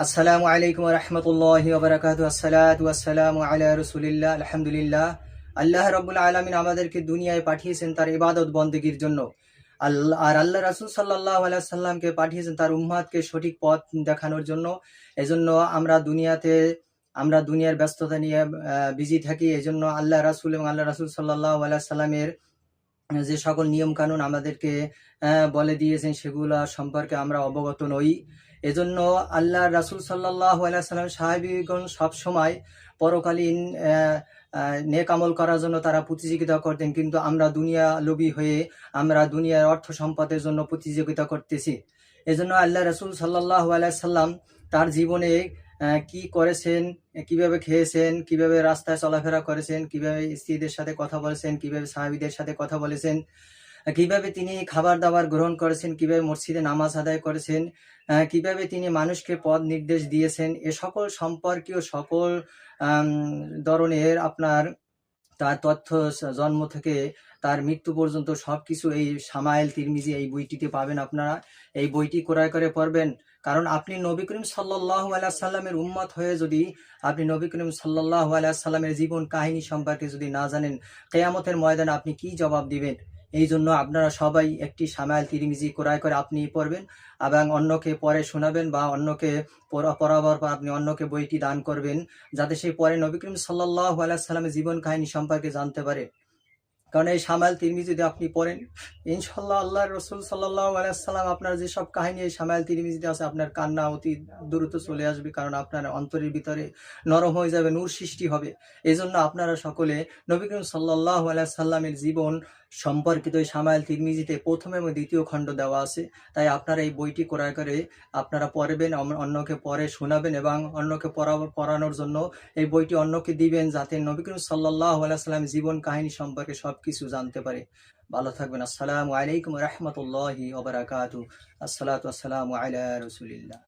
আসসালামু আলাইকুম রহমতুল্লাহি ওয়া বারাকাতুহু। আসসালাতু ওয়াসসালামু আলা রাসূলিল্লাহ। আলহামদুলিল্লাহ, আল্লাহ রাব্বুল আলামিন আমাদেরকে দুনিয়ায় পাঠিয়েছেন তার ইবাদত বন্দেগীর জন্য। আল্লাহ রাসূল সাল্লাল্লাহু আলাইহি সাল্লামকে পাঠিয়েছেন তার উম্মতকে সঠিক পথ দেখানোর জন্য। এজন্য আমরা দুনিয়ার ব্যস্ততা নিয়ে বিজি থাকি। এজন্য আল্লাহ রাসূল এবং আল্লাহ রাসূল সাল্লাল্লাহু আলাইহি সাল্লামের যে সকল নিয়ম কানুন আমাদেরকে বলে দিয়েছেন সেগুলা সম্পর্কে আমরা অবগত নই। এজন্য আল্লাহ রাসূল সাল্লাল্লাহু আলাইহি সাল্লাম সাহাবীগণ সবসময় পরকালীন নেক আমল করার জন্য তারা প্রতিযোগিতা করতেন, কিন্তু আমরা দুনিয়া লোভী হয়ে আমরা দুনিয়ার অর্থ সম্পদের জন্য প্রতিযোগিতা করতেছি। এজন্য আল্লাহ রাসূল সাল্লাল্লাহু আলাইহি সাল্লাম তার জীবনে কি করেছেন, কিভাবে খেয়েছেন, কিভাবে রাস্তায় চলাফেরা করেছেন, কিভাবে স্ত্রীদের সাথে কথা বলেছেন, কিভাবে সাহাবীদের সাথে কথা বলেছেন, কিভাবে তিনি খাবার দাবার গ্রহণ করেছেন, কিভাবে মসজিদে নামাজ আদায় করেছেন, কিভাবে তিনি মানুষকে পথ নির্দেশ দিয়েছেন, এ সকল সম্পর্কীয় সকল ধরনের আপনার তার তথ্য জন্ম থেকে তার মৃত্যু পর্যন্ত সবকিছু এই শামায়েল তিরমিজি এই বইটিতে পাবেন। আপনারা এই বইটি ক্রয় করে পড়বেন, কারণ আপনি নবী করিম সাল্লাল্লাহু আলাইহি সাল্লামের উম্মত হয়ে যদি আপনি নবী করিম সাল্লাল্লাহু আলাইহি সাল্লামের জীবন কাহিনী সম্পর্কে যদি না জানেন, কিয়ামতের ময়দানে আপনি কি জবাব দিবেন? এই জন্য আপনারা সবাই একটি শামায়েল তিরমিজি ক্রয় করে আপনি পড়বেন এবং অন্যকে পড়ে শোনাবেন, বা অন্যকে পড়াবার পর আপনি অন্যকে বইটি দান করবেন, যাতে সে পরে নবী করিম সাল্লাল্লাহু আলাইহি সাল্লামের জীবন কাহিনী সম্পর্কে জানতে পারে। কারণ এই শামায়েল তিরমিজি যদি আপনি পড়েন, ইনশাআল্লাহ আল্লাহ রসুল সাল্লাল্লাহু আলাইহি সাল্লাম আপনার যেসব কাহিনী এই শামায়েল তিরমিজিতে আছে, আপনার কান্না অতি দ্রুত চলে আসবে, কারণ আপনার অন্তরের ভিতরে নরম হয়ে যাবে, নূর সৃষ্টি হবে। এই জন্য আপনারা সকলে নবী করিম সাল্লাল্লাহু আলাইহি সাল্লামের জীবন সম্পর্কিত এই শামায়েল তিরমিজিতে প্রথম এবং দ্বিতীয় খণ্ড দেওয়া আছে। তাই আপনারা এই বইটি ক্রয় করে আপনারা পড়বেন, অন্যকে পড়ে শোনাবেন এবং অন্যকে পড়ানোর জন্য এই বইটি অন্যকে দিবেন, যাতে নবী করিম সাল্লাল্লাহু আলাইহি সাল্লামের জীবন কাহিনী সম্পর্কে সবকিছু জানতে পারে। ভালো থাকবেন। আসসালামু আলাইকুম রহমতুল্লাহি ওয়া বারাকাতুহু। আসসালাতু ওয়াসসালামু আলা রাসূলিল্লাহ।